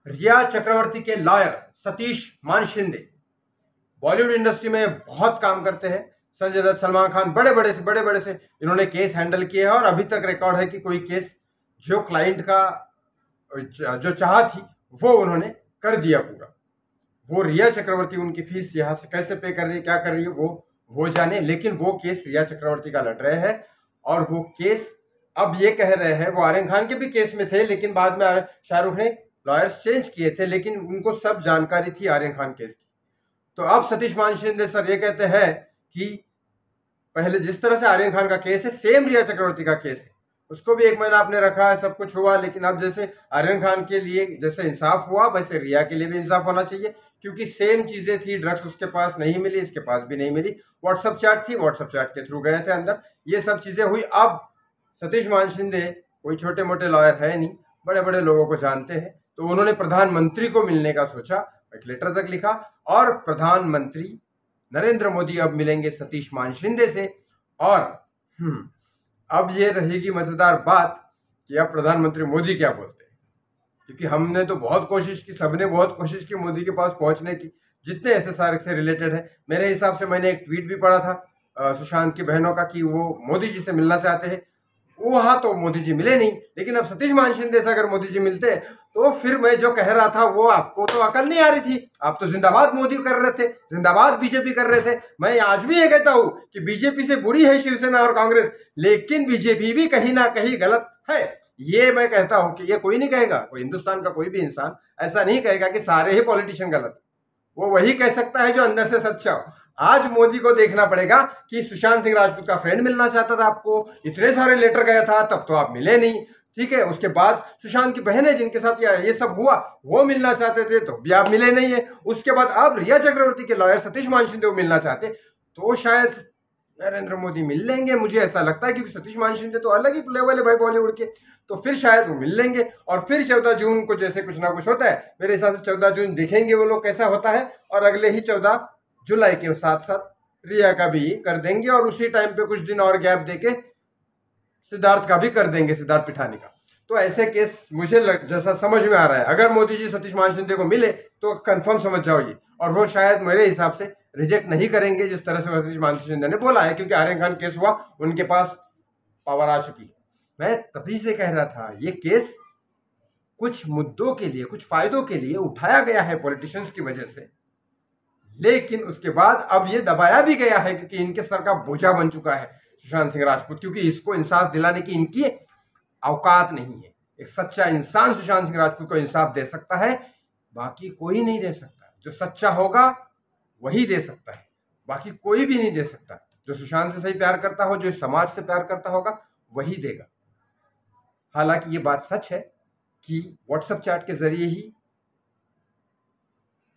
रिया चक्रवर्ती के लॉयर सतीश मान शिंदे बॉलीवुड इंडस्ट्री में बहुत काम करते हैं। संजय दत्त, सलमान खान, बड़े बड़े से इन्होंने केस हैंडल किए हैं और अभी तक रिकॉर्ड है कि कोई केस जो क्लाइंट का जो चाह थी वो उन्होंने कर दिया पूरा। वो रिया चक्रवर्ती उनकी फीस यहाँ से कैसे पे कर रही है, क्या कर रही है, वो जाने, लेकिन वो केस रिया चक्रवर्ती का लड़ रहे हैं। और वो केस अब ये कह रहे हैं, वो आर्यन खान के भी केस में थे लेकिन बाद में शाहरुख ने लॉयर्स चेंज किए थे, लेकिन उनको सब जानकारी थी आर्यन खान केस की। तो अब सतीश मान शिंदे सर ये कहते हैं कि पहले जिस तरह से आर्यन खान का केस है सेम रिया चक्रवर्ती का केस है, उसको भी 1 महीना आपने रखा है, सब कुछ हुआ, लेकिन अब जैसे आर्यन खान के लिए जैसे इंसाफ हुआ वैसे रिया के लिए भी इंसाफ होना चाहिए, क्योंकि सेम चीजें थी। ड्रग्स उसके पास नहीं मिली, इसके पास भी नहीं मिली। व्हाट्सअप चैट थी, व्हाट्सअप चैट के थ्रू गए थे अंदर, ये सब चीजें हुई। अब सतीश मान शिंदे कोई छोटे मोटे लॉयर है नहीं, बड़े बड़े लोगों को जानते हैं, तो उन्होंने प्रधानमंत्री को मिलने का सोचा, एक लेटर तक लिखा और प्रधानमंत्री नरेंद्र मोदी अब मिलेंगे सतीश मान शिंदे से। और अब ये रहेगी मजेदार बात कि अब प्रधानमंत्री मोदी क्या बोलते हैं, क्योंकि हमने तो बहुत कोशिश की, सबने बहुत कोशिश की मोदी के पास पहुंचने की, जितने एसएसआर से रिलेटेड है। मेरे हिसाब से मैंने एक ट्वीट भी पढ़ा था सुशांत की बहनों का कि वो मोदी जी से मिलना चाहते हैं। वहां तो मोदी जी मिले नहीं, लेकिन अब सतीश मान शिंदे से अगर मोदी जी मिलते तो फिर मैं जो कह रहा था वो आपको तो अकल नहीं आ रही थी। आप तो जिंदाबाद मोदी कर रहे थे, जिंदाबाद बीजेपी कर रहे थे। मैं आज भी ये कहता हूं कि बीजेपी से बुरी है शिवसेना और कांग्रेस, लेकिन बीजेपी भी कहीं ना कहीं गलत है। ये मैं कहता हूं कि ये कोई नहीं कहेगा, कोई हिंदुस्तान का कोई भी इंसान ऐसा नहीं कहेगा कि सारे ही पॉलिटिशियन गलत। वो वही कह सकता है जो अंदर से सच्चा हो। आज मोदी को देखना पड़ेगा कि सुशांत सिंह राजपूत का फ्रेंड मिलना चाहता था आपको, इतने सारे लेटर गया था, तब तो आप मिले नहीं, ठीक है। उसके बाद सुशांत की बहनें जिनके साथ ये सब हुआ वो मिलना चाहते थे, तो भी आप मिले नहीं है। उसके बाद अब रिया चक्रवर्ती के लॉयर सतीश मान शिंदे को मिलना चाहते तो शायद नरेंद्र मोदी मिल लेंगे, मुझे ऐसा लगता है, क्योंकि सतीश मान शिंदे तो अलग ही लेवल है भाई बॉलीवुड के। तो फिर शायद वो मिल लेंगे और फिर 14 जून को जैसे कुछ ना कुछ होता है, मेरे हिसाब से 14 जून देखेंगे वो लोग कैसा होता है, और अगले ही 14 जुलाई के साथ साथ रिया का भी कर देंगे, और उसी टाइम पे कुछ दिन और गैप देके सिद्धार्थ का भी कर देंगे, सिद्धार्थ पिठानी का। तो ऐसे केस मुझे जैसा समझ में आ रहा है, अगर मोदी जी सतीश मान शिंदे को मिले तो कंफर्म समझ जाओ ये, और वो शायद मेरे हिसाब से रिजेक्ट नहीं करेंगे जिस तरह से सतीश मान शिंदे ने बोला है, क्योंकि आर्यन खान केस हुआ, उनके पास पावर आ चुकी है। मैं तभी से कह रहा था ये केस कुछ मुद्दों के लिए, कुछ फायदों के लिए उठाया गया है पॉलिटिशियंस की वजह से, लेकिन उसके बाद अब ये दबाया भी गया है क्योंकि इनके सर का बोझा बन चुका है सुशांत सिंह राजपूत, क्योंकि इसको इंसाफ दिलाने की इनकी औकात नहीं है। एक सच्चा इंसान सुशांत सिंह राजपूत को इंसाफ दे सकता है, बाकी कोई नहीं दे सकता। जो सच्चा होगा वही दे सकता है, बाकी कोई भी नहीं दे सकता। जो सुशांत से सही प्यार करता हो, जो समाज से प्यार करता होगा, वही देगा। हालांकि ये बात सच है कि व्हाट्सएप चैट के जरिए ही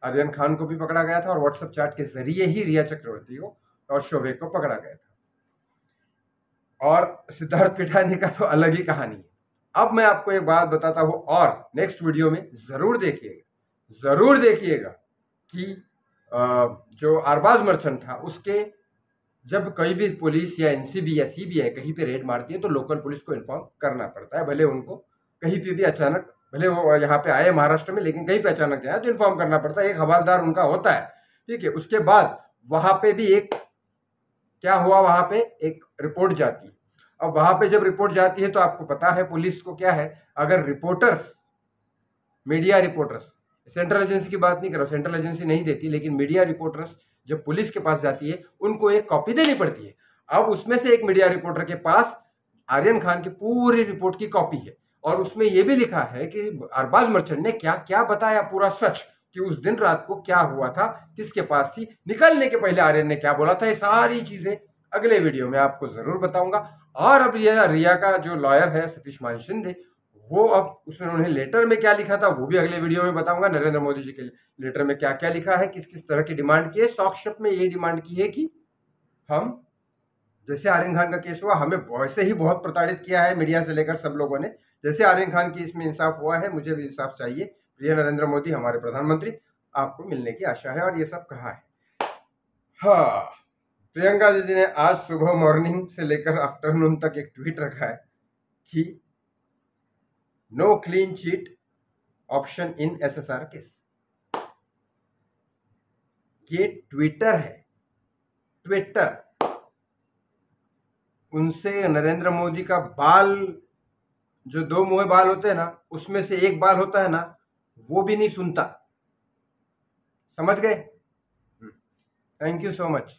आर्यन खान को भी पकड़ा गया था और व्हाट्सएप चैट के जरिए ही रिया चक्रवर्ती को और शोभे को पकड़ा गया था। और सिद्धार्थ पिठानी का तो अलग ही कहानी है। अब मैं आपको एक बात बताता हूं, और नेक्स्ट वीडियो में जरूर देखिएगा कि जो अरबाज मर्चेंट था उसके जब कहीं भी पुलिस या एनसीबी या सीबीआई कहीं पे रेड मारती है तो लोकल पुलिस को इन्फॉर्म करना पड़ता है। भले उनको कहीं पे भी अचानक, भले वो यहाँ पे आए महाराष्ट्र में, लेकिन कहीं पे अचानक जाए तो इन्फॉर्म करना पड़ता है। एक हवालदार उनका होता है, ठीक है। उसके बाद वहां पे भी एक क्या हुआ, वहां पे एक रिपोर्ट जाती है। अब वहां पे जब रिपोर्ट जाती है तो आपको पता है पुलिस को क्या है, अगर reporters, media reporters, central agency की बात नहीं कर रहा, सेंट्रल एजेंसी नहीं देती, लेकिन मीडिया रिपोर्टर्स जब पुलिस के पास जाती है उनको एक कॉपी देनी पड़ती है। अब उसमें से एक मीडिया रिपोर्टर के पास आर्यन खान की पूरी रिपोर्ट की कॉपी है, और उसमें यह भी लिखा है कि अरबाज मर्चेंट ने क्या क्या बताया, पूरा सच, कि उस दिन रात को क्या हुआ था, किसके पास थी, निकलने के पहले आर्यन ने क्या बोला था। ये सारी चीजें अगले वीडियो में आपको जरूर बताऊंगा। और अब रिया का जो लॉयर है सतीश मान शिंदे, वो अब उन्होंने लेटर में क्या लिखा था वो भी अगले वीडियो में बताऊंगा। नरेंद्र मोदी जी के लेटर में क्या क्या लिखा है, किस किस तरह की डिमांड की है। सॉफ्ट में ये डिमांड की है कि हम, जैसे आर्यन खान का केस हुआ, हमें वैसे ही बहुत प्रताड़ित किया है मीडिया से लेकर सब लोगों ने, जैसे आर्यन खान की इसमें इंसाफ हुआ है, मुझे भी इंसाफ चाहिए। प्रिय नरेंद्र मोदी हमारे प्रधानमंत्री, आपको मिलने की आशा है, और ये सब कहा है। हाँ, प्रियंका दीदी ने आज सुबह मॉर्निंग से लेकर आफ्टरनून तक एक ट्वीट रखा है कि no clean chit option in SSR case. ये ट्विटर है, ट्विटर। उनसे नरेंद्र मोदी का बाल, जो 2 मुँहे बाल होते हैं ना, उसमें से एक बाल होता है ना, वो भी नहीं सुनता। समझ गए? Thank you so much.